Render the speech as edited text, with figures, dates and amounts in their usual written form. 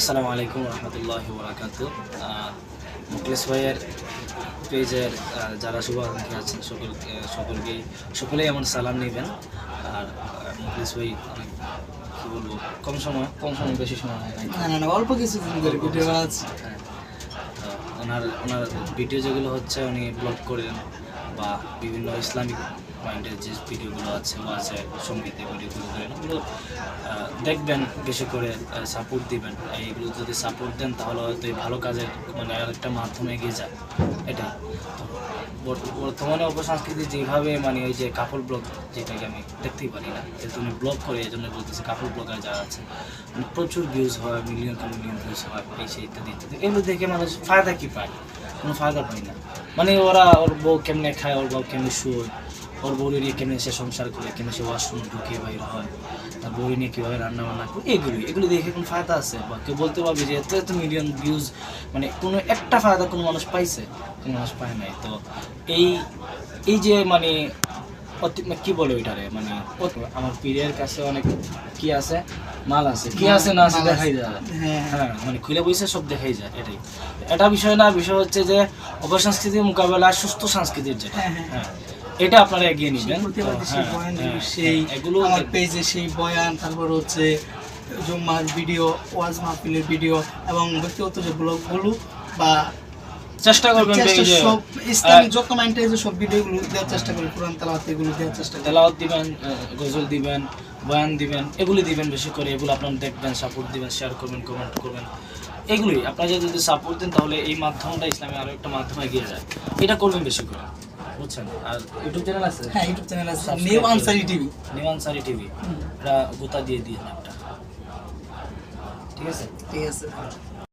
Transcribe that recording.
আসসালামু আলাইকুম রহমতুল্লাহি ওয়া বারাকাতুহু। মুখলেস ভাইয়ের পেজের যারা শুভাকাঙ্ক্ষী আছেন সকলেই আমার সালাম নেবেন। আর মুখলেস ভাই অনেক কী বলবো, কম সময় বেশি সময় হয় না অল্প কিছু ভিডিও বানাচ্ছি। হ্যাঁ, তো ওনার ভিডিও যেগুলো হচ্ছে উনি ব্লগ করেন বা বিভিন্ন ইসলামিক পয়েন্টের যে ভিডিওগুলো আছে সঙ্গীতের ভিডিওগুলো করেন, ওগুলো দেখবেন, বেশি করে সাপোর্ট দিবেন। এইগুলো যদি সাপোর্ট দেন তাহলে হয়তো এই ভালো কাজের মানে আরেকটা মাধ্যমে এগিয়ে যায়। এটা তো বর্তমানে অপসংস্কৃতি যেভাবে মানে ওই যে কাপড় ব্লগ, যেটাকে আমি দেখতেই পারি না, যেহেতু আমি ব্লগ করে এই জন্য বলতেছি, কাপড় ব্লগার যারা আছে মানে প্রচুর ভিউজ হয়, মিলিয়ন ভিউজ হয়, এই সেই ইত্যাদি। এগুলো দেখে মানুষ ফায়দা কী পায়? কোনো ফায়দা পায় না। মানে ওর বউ কেমনে খায়, ওর বউ কেমনে শুয়, ওর বউরি নিয়ে কেমনে সে সংসার করে, কেমনে সে ওয়াশরুম ঢুকে বাইর হয়, তার বউরি নিয়ে কীভাবে রান্না বান্না করে, এগুলো দেখে কোনো ফায়দা আছে? বা কেউ বলতে পারবে যে এত মিলিয়ন ভিউজ, মানে কোনো একটা ফায়দা কোনো মানুষ পাইছে? কোনো মানুষ পায় নাই। তো এই যে মানে কি বলে ওইটারে, মানে আমার পীরের কাছে অনেক কি আছে, মাল আছে, কি আছে না আছে দেখাই যায়। হ্যাঁ, মানে খুলে বইছে সব দেখাই যায়। এটা বিষয় না, বিষয় হচ্ছে যে অপসংস্কৃতির মোকাবেলায় সুস্থ সংস্কৃতির যেটা, হ্যাঁ এটা আপনারা এগিয়ে নিবেন। সেই এগুলো আমার পেজে সেই বয়ান, তারপর হচ্ছে জুম্মার ভিডিও, ওয়াজ মাহফিলের ভিডিও এবং ব্যক্তিগত যে ব্লগগুলো বা চেষ্টা করবেন সব ইসলামিক যত মাইন্ডে সব ভিডিওগুলো দেওয়ার চেষ্টা করি, কোরআন তেলাওয়াত এগুলো দেওয়ার চেষ্টা করি। তেলাওয়াত দিবেন, গজল দিবেন, বয়ান দিবেন, এগুলি দিবেন বেশি করে। এগুলো আপনারা দেখবেন, সাপোর্ট দিবেন, শেয়ার করবেন, কমেন্ট করবেন। এগুলি আপনারা যদি সাপোর্ট দেন তাহলে এই মাধ্যমটা ইসলামে আরও একটা মাধ্যমে এগিয়ে যায়। এটা করবেন বেশি করে, বুঝছেন? আর ইউটিউব চ্যানেল আছে? হ্যাঁ, ইউটিউব চ্যানেল আছে, নিউ আনসারি টিভি। এটা গোতা দিয়ে একটা, ঠিক আছে? ঠিক আছে।